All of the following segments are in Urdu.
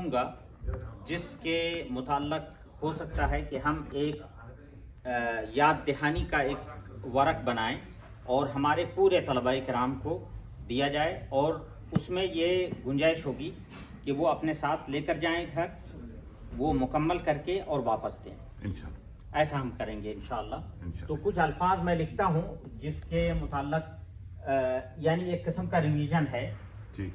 رکھوں گا جس کے متعلق ہو سکتا ہے کہ ہم ایک یاد دہانی کا ایک ورق بنائیں اور ہمارے پورے طلباء کرام کو دیا جائے، اور اس میں یہ گنجائش ہوگی کہ وہ اپنے ساتھ لے کر جائیں گھر، وہ مکمل کر کے اور واپس دیں انشاءاللہ۔ ایسا ہم کریں گے انشاءاللہ۔ تو کچھ الفاظ میں لکھتا ہوں جس کے متعلق یعنی ایک قسم کا ریویژن ہے۔ جی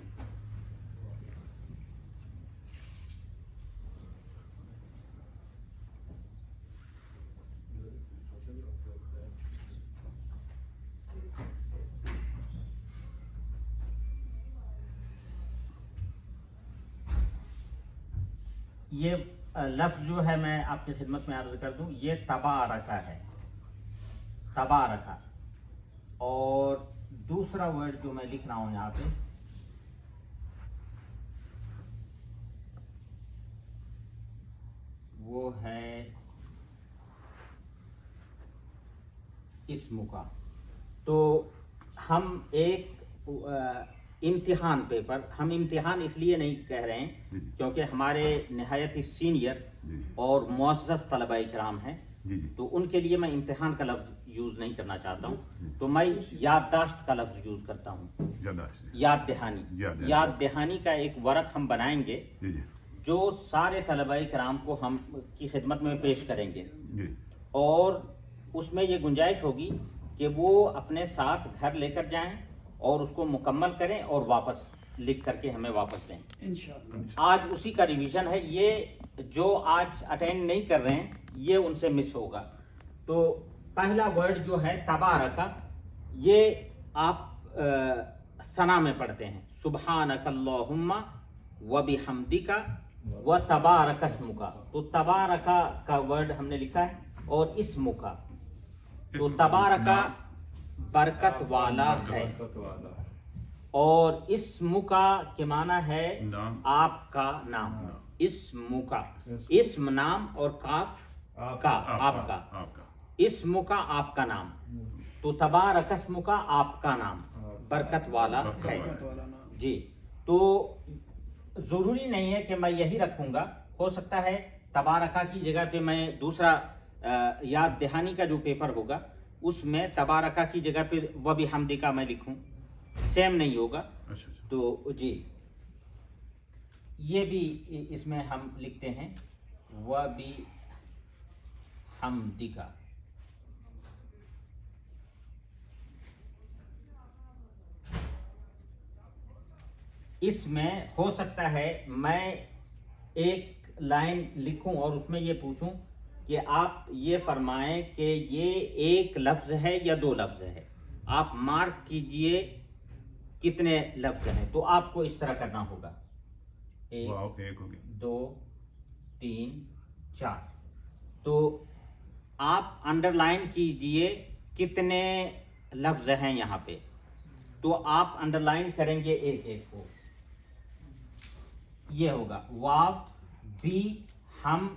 یہ لفظ جو ہے میں آپ کی خدمت میں عرض کر دوں، یہ تبارکہ ہے، تبارکہ۔ اور دوسرا ورڈ جو میں لکھ رہا ہوں یہاں پہ وہ ہے اسم کا۔ تو ہم ایک امتحان پیپر، ہم امتحان اس لیے نہیں کہہ رہے ہیں کیونکہ ہمارے نہایت ہی سینئر اور معزز طلباء کرام ہیں، تو ان کے لیے میں امتحان کا لفظ یوز نہیں کرنا چاہتا ہوں، تو میں یادداشت کا لفظ یوز کرتا ہوں، یاد دہانی۔ یاد دہانی کا ایک ورق ہم بنائیں گے جو سارے طلباء کرام کو ہم کی خدمت میں پیش کریں گے، اور اس میں یہ گنجائش ہوگی کہ وہ اپنے ساتھ گھر لے کر جائیں اور اس کو مکمل کریں اور واپس لکھ کر کے ہمیں واپس دیں انشاءاللہ۔ آج اسی کا ریویژن ہے، یہ جو آج اٹینڈ نہیں کر رہے ہیں یہ ان سے مس ہوگا۔ تو پہلا ورڈ جو ہے تبارکہ، یہ آپ ثنا میں پڑھتے ہیں، سبحانک اللہم وبحمدک وتبارک اسمک۔ تو تبارکہ کا ورڈ ہم نے لکھا ہے، اور اسمک، تو تبارکہ برکت والا ہے، اور اسمکا کے معنی ہے آپ کا نام، اسمکا، اسم نام، اور کاف کا آپ کا، اسمکا آپ کا نام، تو تبارک اسمکا آپ کا نام برکت والا ہے۔ جی، تو ضروری نہیں ہے کہ میں یہی رکھوں گا، ہو سکتا ہے تبارکہ کی جگہ پہ میں دوسرا یاد دہانی کا جو پیپر ہوگا اس میں تبارکہ کی جگہ پہ وبحمدک میں لکھوں، سیم نہیں ہوگا۔ تو جی یہ بھی اس میں ہم لکھتے ہیں وبحمدک۔ اس میں ہو سکتا ہے میں ایک لائن لکھوں اور اس میں یہ پوچھوں کہ آپ یہ فرمائیں کہ یہ ایک لفظ ہے یا دو لفظ ہے، آپ مارک کیجئے کتنے لفظ ہیں، تو آپ کو اس طرح کرنا ہوگا، 1 2 3 4۔ تو آپ انڈر لائن کیجئے کتنے لفظ ہیں یہاں پہ، تو آپ انڈر لائن کریں گے ایک ایک کو، یہ ہوگا واو بی ہم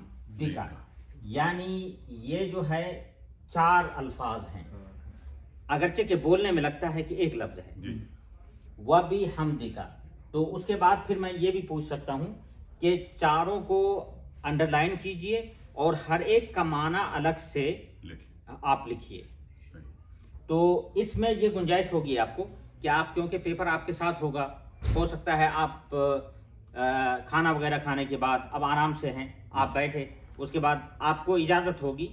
دکا، یعنی یہ جو ہے 4 الفاظ ہیں، اگرچہ کہ بولنے میں لگتا ہے کہ ایک لفظ ہے، وَبِحَمْدِكَ۔ تو اس کے بعد پھر میں یہ بھی پوچھ سکتا ہوں کہ چاروں کو انڈر لائن کیجئے اور ہر ایک کا معنی الگ سے آپ لکھیے۔ تو اس میں یہ گنجائش ہوگی آپ کو کہ آپ، کیونکہ پیپر آپ کے ساتھ ہوگا، ہو سکتا ہے آپ کھانا وغیرہ کھانے کے بعد اب آرام سے ہیں، آپ بیٹھے، اس کے بعد آپ کو اجازت ہوگی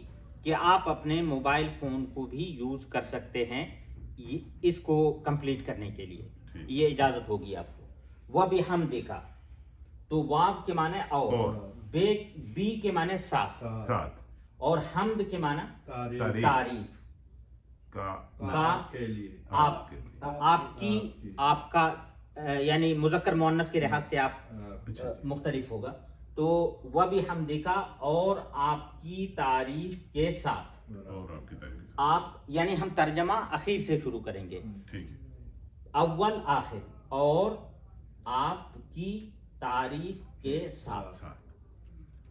کہ آپ اپنے موبائل فون کو بھی یوز کر سکتے ہیں اس کو کمپلیٹ کرنے کے لیے، یہ اجازت ہوگی آپ کو۔ وَبِحَمْدِكَ، تو واو کے معنی اور، بی کے معنی ساتھ، اور حمد کے معنی تعریف، آپ کی، آپ کا، یعنی مذکر مؤنث کے لحاظ سے آپ مختلف ہوگا۔ تو وَبِحَمْدِكَ، اور آپ کی تعریف کے ساتھ، آپ یعنی ہم ترجمہ اخیر سے شروع کریں گے، اول آخر، اور آپ کی تعریف کے ساتھ۔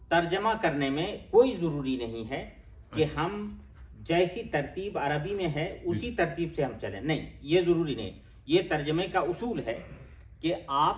ترجمہ کرنے میں کوئی ضروری نہیں ہے کہ ہم جیسی ترتیب عربی میں ہے اسی ترتیب سے ہم چلیں، نہیں، یہ ضروری نہیں۔ یہ ترجمے کا اصول ہے کہ آپ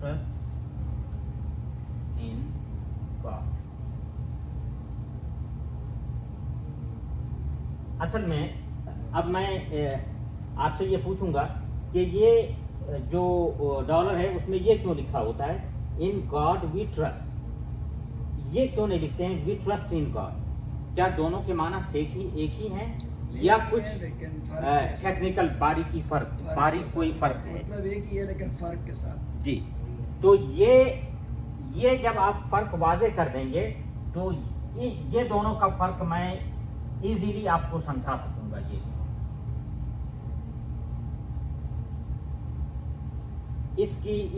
trust in God. اصل میں اب میں آپ سے یہ پوچھوں گا کہ یہ جو ڈالر ہے اس میں یہ کیوں لکھا ہوتا ہے ان گاڈ وی ٹرسٹ، یہ کیوں نہیں لکھتے ہیں وی ٹرسٹ ان گاڈ؟ کیا دونوں کے معنی ایک ہی ہیں یا کچھ ٹیکنیکل باریکی باریک کوئی فرق ہے؟ مطلب ایک ہی ہے لیکن فرق کے ساتھ. جی، تو یہ جب آپ فرق واضح کر دیں گے تو یہ دونوں کا فرق میں ایزیلی آپ کو سمجھا سکوں گا.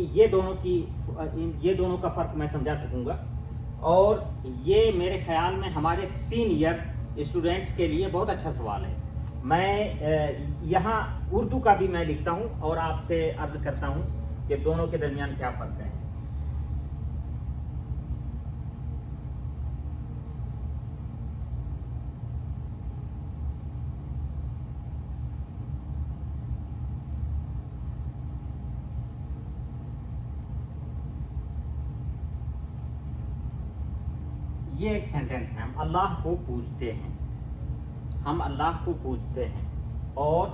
یہ دونوں کا فرق میں سمجھا سکوں گا. اور یہ میرے خیال میں ہمارے سینئر اسٹوڈنٹس کے لیے بہت اچھا سوال ہے. میں یہاں اردو کا بھی میں لکھتا ہوں اور آپ سے عرض کرتا ہوں کہ دونوں کے درمیان کیا فرق ہے. یہ ایک سینٹینس ہے، ہم اللہ کو پوجتے ہیں، ہم اللہ کو پوجتے ہیں اور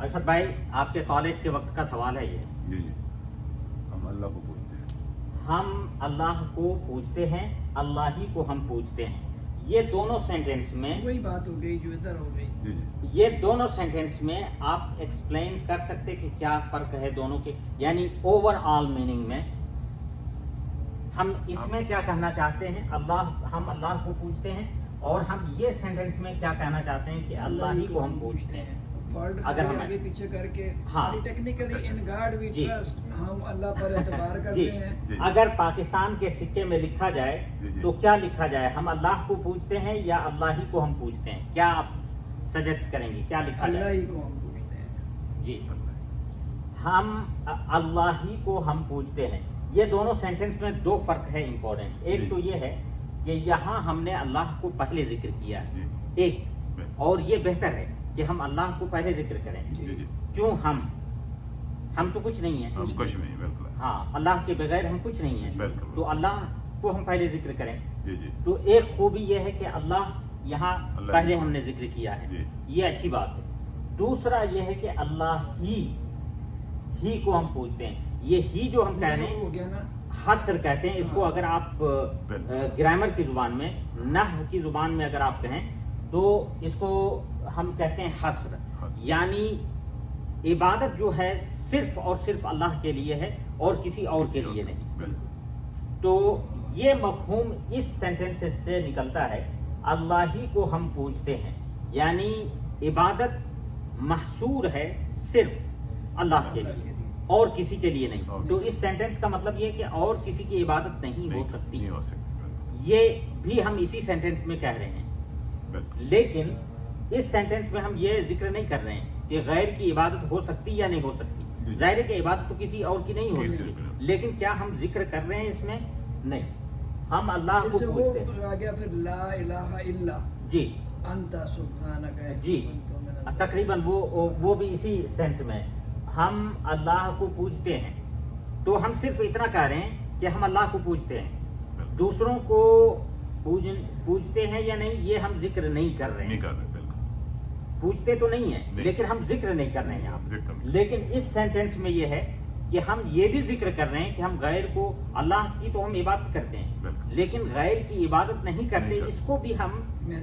ارشد بھائی آپ کے کالج کے وقت کا سوال ہے یہ. جی جی، ہم اللہ کو پوجتے ہیں. ہم اللہ کو پوجتے ہیں، اللہ ہی کو ہم پوجتے ہیں. یہ دونوں سینٹینس میں وہی بات ہو گئی جو ادھر ہو گئی. جی جی، یہ دونوں سینٹینس میں آپ ایکسپلین کر سکتے کہ کیا فرق ہے دونوں کے، یعنی اوور آل میننگ میں ہم اس میں کیا کہنا چاہتے ہیں؟ ہم اللہ کو پوجتے ہیں، اور ہم یہ سینٹینس میں کیا کہنا چاہتے ہیں کہ اللہ ہی کو ہم پوجتے ہیں. اگر ہم آگے پیچھے کر کے technically in God we trust, ہم اللہ پر اعتبار کرتے ہیں. اگر پاکستان کے سکے میں لکھا جائے تو کیا لکھا جائے؟ ہم اللہ کو پوجتے ہیں یا اللہ ہی کو ہم پوجتے ہیں؟ کیا آپ سجیسٹ کریں گے کیا لکھا جائے؟ اللہ ہی کو ہم پوجتے ہیں. جی، ہم اللہ ہی کو ہم پوجتے ہیں. یہ دونوں سینٹینس میں دو فرق ہے امپورٹنٹ. ایک تو یہ ہے کہ یہاں ہم نے اللہ کو پہلے ذکر کیا ہے ایک، اور یہ بہتر ہے کہ ہم اللہ کو پہلے ذکر کریں. کیوں؟ ہم تو کچھ نہیں ہیں. کچھ نہیں، بالکل. ہاں، اللہ کے بغیر ہم کچھ نہیں ہیں، تو اللہ کو ہم پہلے ذکر کریں. جی جی، تو ایک خوبی یہ ہے کہ اللہ یہاں پہلے ہم نے ذکر کیا ہے، یہ اچھی بات ہے. دوسرا یہ ہے کہ اللہ ہی کو ہم پوجتے ہیں. یہ ہی جو ہم کہہ رہے ہیں حصر کہتے ہیں اس کو. اگر آپ گرامر کی زبان میں، نحو کی زبان میں اگر آپ کہیں تو اس کو ہم کہتے ہیں حصر. یعنی عبادت جو ہے صرف اور صرف اللہ کے لیے ہے اور کسی اور کے لیے نہیں. تو یہ مفہوم اس سینٹینس سے نکلتا ہے اللہ ہی کو ہم پوجتے ہیں، یعنی عبادت محصور ہے صرف اللہ کے لیے اور کسی کے لیے نہیں. تو اس سینٹینس کا مطلب یہ کہ اور کسی کی عبادت نہیں ہو سکتی. یہ بھی ہم اسی سینٹینس میں کہہ رہے ہیں. لیکن اس سینٹینس میں ہم یہ ذکر نہیں کر رہے ہیں کہ غیر کی عبادت ہو سکتی یا نہیں ہو سکتی. ظاہر ہے کہ عبادت تو کسی اور کی نہیں ہو سکتی، لیکن کیا ہم ذکر کر رہے ہیں اس میں؟ نہیں، ہم اللہ کو پوجتے ہیں. آ گیا پھر لا الہ الا جی انت سبحانک. جی، تقریباً وہ بھی اسی سینس میں ہم اللہ کو پوجتے ہیں. تو ہم صرف اتنا کہہ رہے ہیں کہ ہم اللہ کو پوجتے ہیں. دوسروں کو پوجتے ہیں یا نہیں یہ ہم ذکر نہیں کر رہے ہیں. پوجتے تو نہیں ہیں لیکن ہم ذکر نہیں کر رہے ہیں. لیکن اس سینٹینس میں یہ ہے کہ ہم یہ بھی ذکر کر رہے ہیں کہ ہم غیر کو، اللہ کی تو ہم عبادت کرتے ہیں لیکن غیر کی عبادت نہیں کرتے، اس کو بھی ہم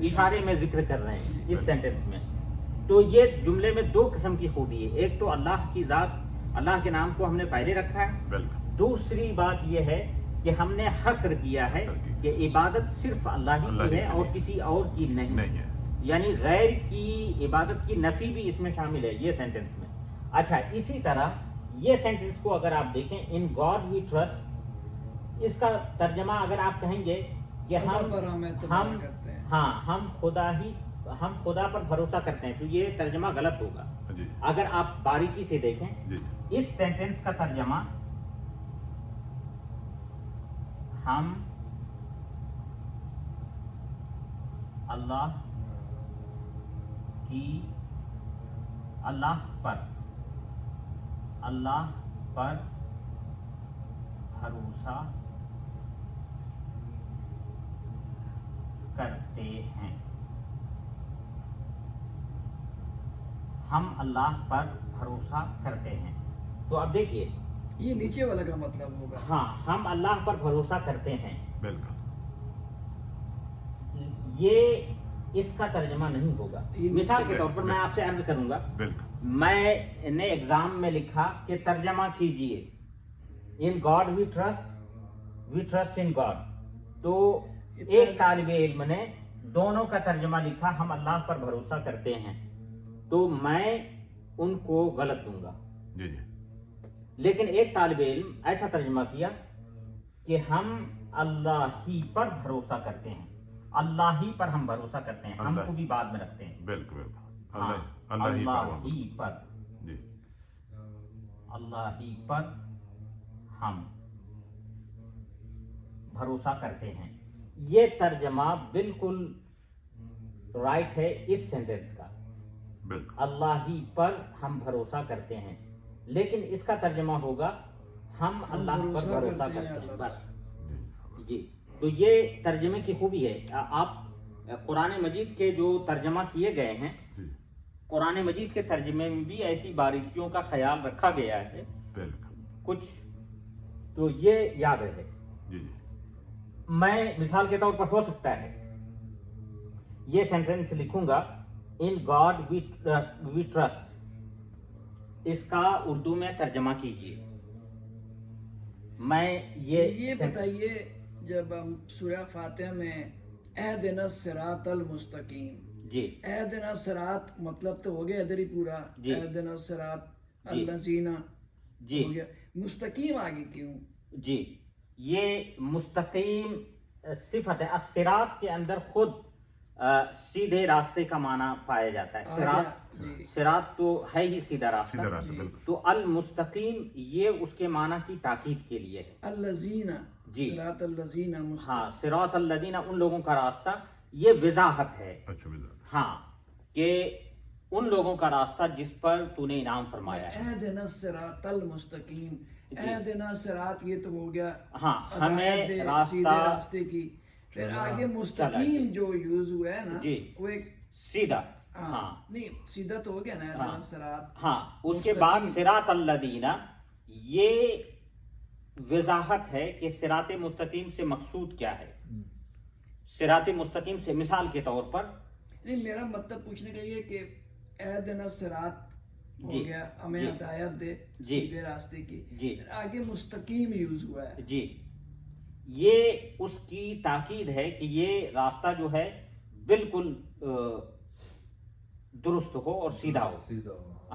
اشارے میں ذکر کر رہے ہیں اس سینٹینس میں. تو یہ جملے میں دو قسم کی خوبی ہے. ایک تو اللہ کی ذات، اللہ کے نام کو ہم نے پہلے رکھا ہے. دوسری بات یہ ہے کہ ہم نے حصر کیا ہے کہ عبادت صرف اللہ ہی کی ہے اور کسی اور کی نہیں ہے. یعنی غیر کی عبادت کی نفی بھی اس میں شامل ہے یہ سینٹینس میں. اچھا، اسی طرح یہ سینٹینس کو اگر آپ دیکھیں ان گاڈ وی ٹرسٹ، اس کا ترجمہ اگر آپ کہیں گے کہ ہم خدا پر بھروسہ کرتے ہیں، تو یہ ترجمہ غلط ہوگا. جی اگر آپ باریکی سے دیکھیں جی اس سینٹنس کا ترجمہ ہم اللہ پر بھروسہ کرتے ہیں. ہم اللہ پر بھروسہ کرتے ہیں. تو اب دیکھیے یہ نیچے والا کا مطلب ہوگا. ہاں ہم اللہ پر بھروسہ کرتے ہیں. بالکل یہ اس کا ترجمہ نہیں ہوگا. مثال کے طور پر میں آپ سے عرض کروں گا, بالکل میں نے ایگزام میں لکھا کہ ترجمہ کیجئے in God we trust in God. تو ایک طالب علم نے دونوں کا ترجمہ لکھا ہم اللہ پر بھروسہ کرتے ہیں, تو میں ان کو غلط دوں گا. جی جی لیکن ایک طالب علم ایسا ترجمہ کیا کہ ہم اللہ ہی پر بھروسہ کرتے ہیں, اللہ ہی پر ہم بھروسہ کرتے ہیں, ہم کو بھی بعد میں رکھتے ہیں. بالکل بالکل ہاں, اللہ ہی پر جی اللہ ہی پر ہم بھروسہ کرتے ہیں. یہ ترجمہ بالکل رائٹ ہے اس سینٹنس کا, بالکل اللہ ہی پر ہم بھروسہ کرتے ہیں. لیکن اس کا ترجمہ ہوگا ہم اللہ پر بھروسہ کرتے ہیں بس. جی تو یہ ترجمے کی خوبی ہے. آپ قرآن مجید کے جو ترجمہ کیے گئے ہیں, جی قرآن مجید کے ترجمے میں بھی ایسی باریکیوں کا خیال رکھا گیا ہے بالکل کچھ, تو یہ یاد رہے. جی جی میں مثال کے طور پر ہو سکتا ہے یہ سینٹینس لکھوں گا ان گاڈ وی ٹرسٹ, اس کا اردو میں ترجمہ کیجئے. میں یہ بتائیے جب ہم سورہ فاتحہ میں اہدنا الصراط المستقیم, جی اہدنا الصراط مطلب تو ہو گیا ادھر ہی پورا, اہدنا الصراط الذین جی ہو گیا, مستقیم آگے کیوں؟ جی یہ مستقیم صفت ہے. الصراط کے اندر خود سیدھے راستے کا معنی پایا جاتا ہے. صراط تو ہے ہی سیدھا راستہ, تو المستقیم یہ اس کے معنی کی تاکید کے لیے ہے. الذین جی صراط الذین, ہاں صراط الذین ان لوگوں کا راستہ, یہ وضاحت ہے. اچھا ہاں کہ ان لوگوں کا راستہ جس پر تو نے انعام فرمایا ہے. اہدنا الصراط المستقیم, اہدنا الصراط یہ تو ہو گیا ہاں ہمیں سیدھے راستے کی. پھر آگے مستقیم جو یوز ہوا ہے نا, وہ ایک سیدھا, ہاں نہیں سیدھا تو ہو گیا نا اہدنا الصراط. ہاں اس کے بعد صراط الذین, یہ وضاحت ہے کہ صراط مستقیم سے مقصود کیا ہے. صراط مستقیم سے مثال کے طور پر نہیں, میرا مطلب پوچھنے کا یہ کہ اہدنا الصراط ہو گیا ہمیں ہدایت دے سیدھے راستے کی, پھر آگے مستقیم یوز ہوا ہے. جی یہ اس کی تاکید ہے کہ یہ راستہ جو ہے بالکل درست ہو اور سیدھا ہو.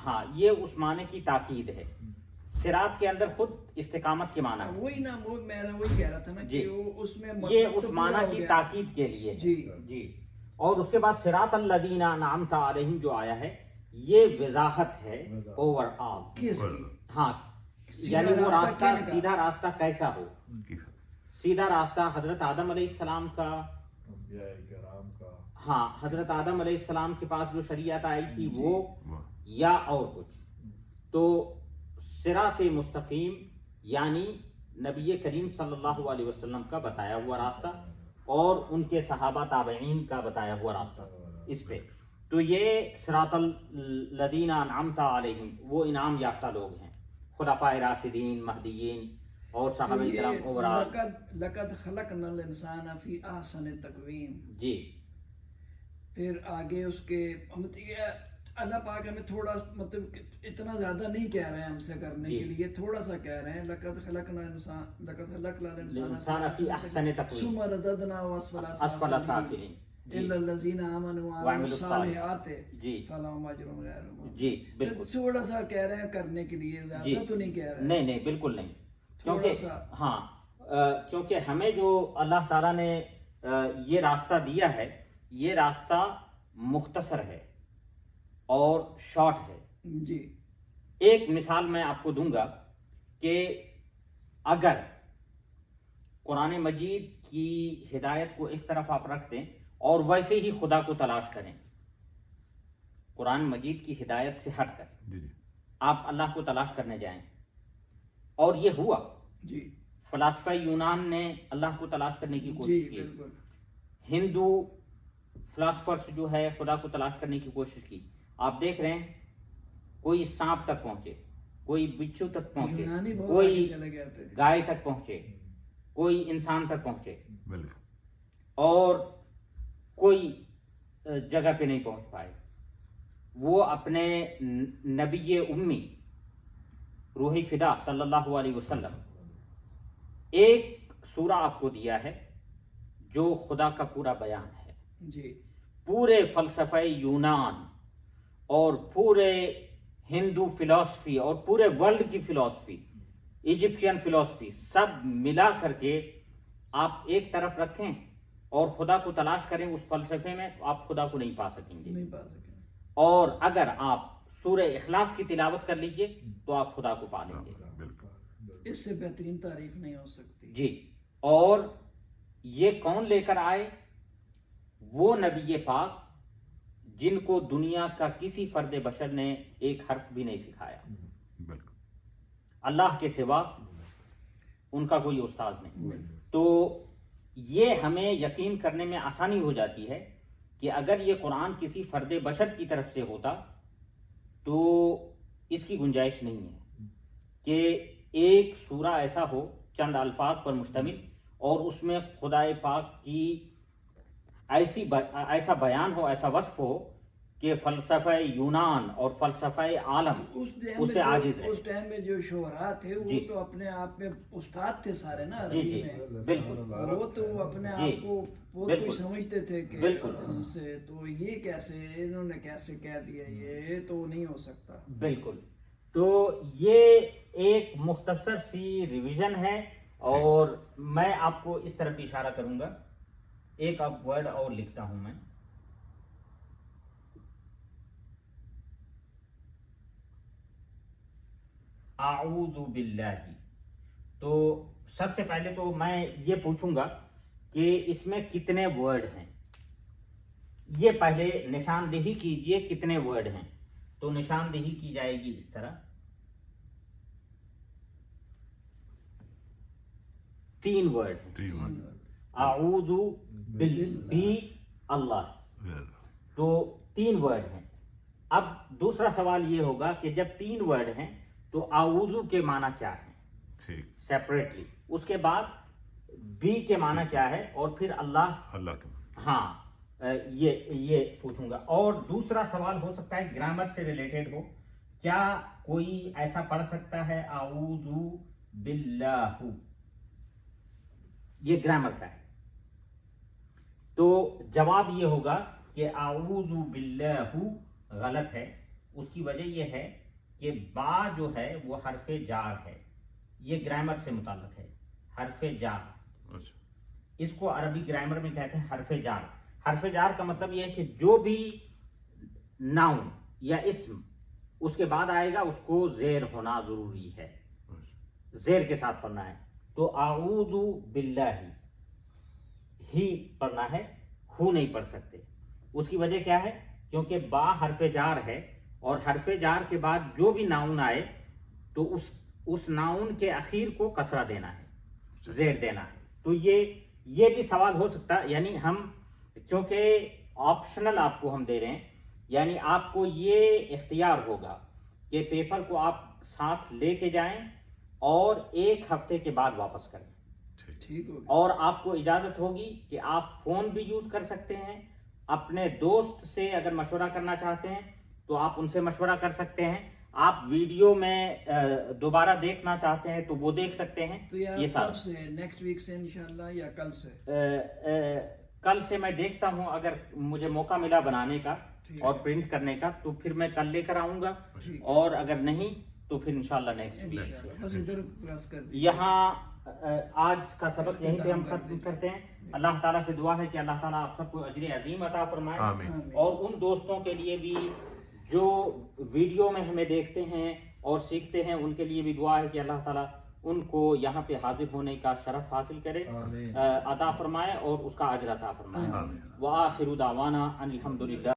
ہاں یہ اس معنی کی تاکید ہے. صراط کے اندر خود استقامت کے معنی ہے. وہی نا, میں وہی کہہ رہا تھا نا کہ اس میں یہ اس معنی کی تاکید کے لیے جی. اور اس کے بعد صراط الذین انعمت علیہم جو آیا ہے, یہ وضاحت ہے اوور آل. ہاں یعنی وہ راستہ سیدھا راستہ کیسا ہو. سیدھا راستہ حضرت آدم علیہ السلام کا, ہاں حضرت آدم علیہ السلام کے پاس جو شریعت آئی تھی وہ, یا اور کچھ. تو صراط مستقیم یعنی نبی کریم صلی اللہ علیہ وسلم کا بتایا ہوا راستہ اور ان کے صحابہ تابعین کا بتایا ہوا راستہ اس پہ. تو یہ صراط الذین انعمت علیہم وہ انعام یافتہ لوگ ہیں, خلفائے راشدین, مہدیین اور صحابہ کرام اوورال. لقد خلقنا الانسان فی احسن تقویم. جی پھر آگے اس کے اللہ پاک ہمیں تھوڑا مطلب اتنا زیادہ نہیں کہہ رہے ہیں ہم سے کرنے کے لیے, تھوڑا سا کہہ رہے ہیں لقد خلقنا الانسان فی احسن تقویم ثم رددناه اسفل سافلین الا الذین آمنوا وعملوا الصالحات فلہم اجر غیر ممنون. جی بالکل تھوڑا سا کہہ رہے ہیں کرنے کے لیے, زیادہ تو نہیں کہہ رہے. نہیں بالکل نہیں, کیونکہ ہاں کیونکہ ہمیں جو اللہ تعالیٰ نے یہ راستہ دیا ہے, یہ راستہ مختصر ہے اور شارٹ ہے. جی ایک مثال میں آپ کو دوں گا کہ اگر قرآن مجید کی ہدایت کو ایک طرف آپ رکھ دیں اور ویسے ہی خدا کو تلاش کریں، قرآن مجید کی ہدایت سے ہٹ کر جی جی آپ اللہ کو تلاش کرنے جائیں، اور یہ ہوا، جی فلاسفہ یونان نے اللہ کو تلاش کرنے کی جی کوشش کی، بالکل ہندو فلاسفرز جو ہے خدا کو تلاش کرنے کی کوشش کی. آپ دیکھ رہے ہیں کوئی سانپ تک پہنچے، کوئی بچھو تک پہنچے، یونانی بہت کوئی آگے چلے گئے تھے. گائے تک پہنچے، کوئی انسان تک پہنچے، بالکل اور کوئی جگہ پہ نہیں پہنچ پائے. وہ اپنے نبی امی روح فدا صلی اللہ علیہ وسلم ایک سورہ آپ کو دیا ہے جو خدا کا پورا بیان ہے. جی پورے فلسفہ یونان اور پورے ہندو فلسفی اور پورے ورلڈ کی فلسفی، ایجپشین فلسفی، سب ملا کر کے آپ ایک طرف رکھیں اور خدا کو تلاش کریں اس فلسفے میں، آپ خدا کو نہیں پا سکیں گے. نہیں پا سکے. اور اگر آپ سورہ اخلاص کی تلاوت کر لیجئے تو آپ خدا کو پا لیں گے. بالکل اس سے بہترین تعریف نہیں ہو سکتی. جی. اور یہ کون لے کر آئے؟ وہ نبی پاک جن کو دنیا کا کسی فرد بشر نے ایک حرف بھی نہیں سکھایا، بالکل اللہ کے سوا ان کا کوئی استاذ نہیں. تو یہ ہمیں یقین کرنے میں آسانی ہو جاتی ہے کہ اگر یہ قرآن کسی فرد بشر کی طرف سے ہوتا تو اس کی گنجائش نہیں ہے کہ ایک سورہ ایسا ہو چند الفاظ پر مشتمل اور اس میں خدائے پاک کی ایسا بیان ہو، ایسا وصف ہو کہ فلسفہ یونان اور فلسفہ عالم اس سے عاجز ہے. اس ٹائم میں جو شعراء تھے وہ جی. تو اپنے آپ میں استاد تھے سارے نا جی عربی جی میں. بالکل وہ تو اپنے جی. آپ کو بہت بالکل. کچھ سمجھتے تھے کہ بالکل. ان سے تو یہ کیسے انہوں نے کیسے کہہ دیا، یہ تو نہیں ہو سکتا. بالکل. تو یہ ایک مختصر سی ریویژن ہے، اور میں آپ کو اس طرف اشارہ کروں گا. ایک اب ورڈ اور لکھتا ہوں میں، اعوذ باللہ. تو سب سے پہلے تو میں یہ پوچھوں گا کہ اس میں کتنے ورڈ ہیں. یہ پہلے نشاندہی کیجئے کتنے ورڈ ہیں. تو نشاندہی کی جائے گی اس طرح، 3 ورڈ ہیں. اعوذ اللہ، تو 3 ورڈ ہیں. اب دوسرا سوال یہ ہوگا کہ جب 3 ورڈ ہیں تو اعوذ کے معنی کیا ہے سیپریٹلی، اس کے بعد بی کے معنی کیا ہے، اور پھر اللہ کے ہاں یہ پوچھوں گا. اور دوسرا سوال ہو سکتا ہے گرامر سے ریلیٹڈ ہو، کیا کوئی ایسا پڑھ سکتا ہے اعوذ باللہ؟ یہ گرامر کا ہے. تو جواب یہ ہوگا کہ اعوذ باللہ غلط ہے. اس کی وجہ یہ ہے کہ با جو ہے وہ حرف جار ہے. یہ گرامر سے متعلق ہے، حرف جار. اس کو عربی گرامر میں کہتے ہیں حرف جار. حرف جار کا مطلب یہ ہے کہ جو بھی ناؤن یا اسم اس کے بعد آئے گا اس کو زیر ہونا ضروری ہے، زیر کے ساتھ پڑھنا ہے. تو اعوذ باللہ ہی پڑھنا ہے، ہو نہیں پڑھ سکتے. اس کی وجہ کیا ہے؟ کیونکہ با حرف جار ہے، اور حرف جار کے بعد جو بھی ناؤن آئے تو اس ناؤن کے اخیر کو کسرہ دینا ہے، زیر دینا ہے. تو یہ بھی سوال ہو سکتا ہے. یعنی ہم چونکہ آپشنل آپ کو ہم دے رہے ہیں، یعنی آپ کو یہ اختیار ہوگا کہ پیپر کو آپ ساتھ لے کے جائیں اور 1 ہفتے کے بعد واپس کریں. ٹھیک ہو گیا. اور آپ کو اجازت ہوگی کہ آپ فون بھی یوز کر سکتے ہیں. اپنے دوست سے اگر مشورہ کرنا چاہتے ہیں تو آپ ان سے مشورہ کر سکتے ہیں. آپ ویڈیو میں دوبارہ دیکھنا چاہتے ہیں تو وہ دیکھ سکتے ہیں. تو یہ سب کب سے؟ نیکسٹ ویک سے انشاءاللہ یا کل سے؟ کل سے میں دیکھتا ہوں، اگر مجھے موقع ملا بنانے کا اور پرنٹ کرنے کا تو پھر میں کل لے کر آؤں گا، اور اگر نہیں تو پھر انشاءاللہ نیکسٹ ویک. بس ادھر پریس کر دیں. یہاں آج کا سبق یہیں پہ ہم ختم کرتے ہیں. اللہ تعالیٰ سے دعا ہے کہ اللہ تعالیٰ آپ سب کو اجر عظیم عطا فرمائے، آمین. اور ان دوستوں کے لیے بھی جو ویڈیو میں ہمیں دیکھتے ہیں اور سیکھتے ہیں ان کے لیے بھی دعا ہے کہ اللہ تعالیٰ ان کو یہاں پہ حاضر ہونے کا شرف حاصل کرے، عطا فرمائے اور اس کا اجر عطا فرمائے۔ وآخر دعوانا ان الحمدللہ